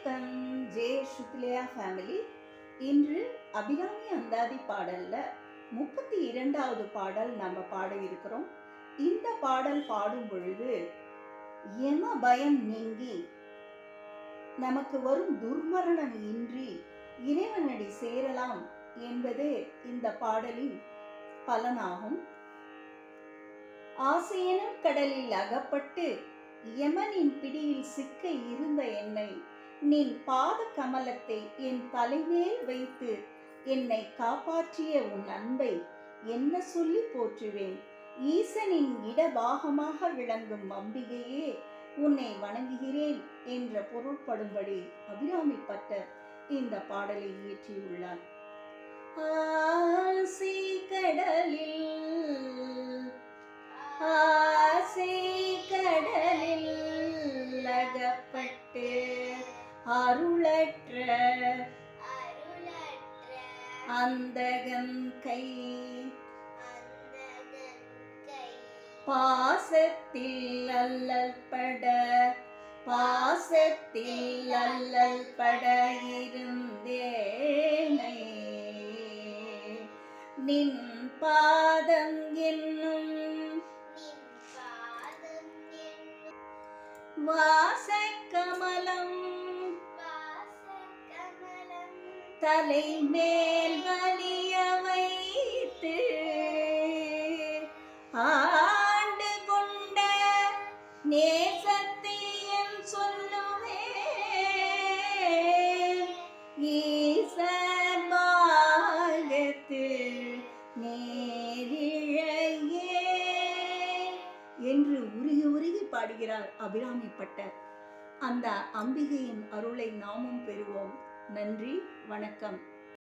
வணக்கம். ஜே சுத்லியா ஃபேமிலி. இன்று அபிராமி அந்தாதி பாடல்ல 32வது பாடல் நம்ம பாட இருக்கிறோம். இந்த பாடல் பாடும் பொழுது யம பயம் நீங்கி நமக்கு வரும் துர்மரணம் இன்றி இறைவனடி சேரலாம் என்பதே இந்த பாடலின் பலனாகும். ஆசையெனும் கடலில் அகப்பட்டு யமனின் பிடியில் சிக்க இருந்த என்னை நின் பாத கமலத்தை என் தலைமேல் வைத்து என்னை காப்பாற்றிய உன் அன்பை என்ன சொல்லி போற்றுவேன். ஈசனின் இடபாகமாக விளங்கும் அம்பிகையே உன்னை வணங்குகிறேன் என்ற பொருள்படும்படி அபிராமி பட்டர் இந்த பாடலை இயற்றியுள்ளார். ஆசை கடலில் அகப்பட்டு அருளற்ற அந்தகன் கை பாசத்தில் அல்லல் பட இருந்தேனை நின் பாதம் என்னும் வாசக்கமலம் தலை மேல் வலிய வைத்து ஆண்டு கொண்ட நேசத்தை என் சொல்லுவேன். ஈசன் மார்க்கத்து நேரிழையே என்று உருகி உருகி பாடுகிறார் அபிராமி பட்டர். அந்த அம்பிகையின் அருளை நாமும் பெறுவோம். நன்றி, வணக்கம்.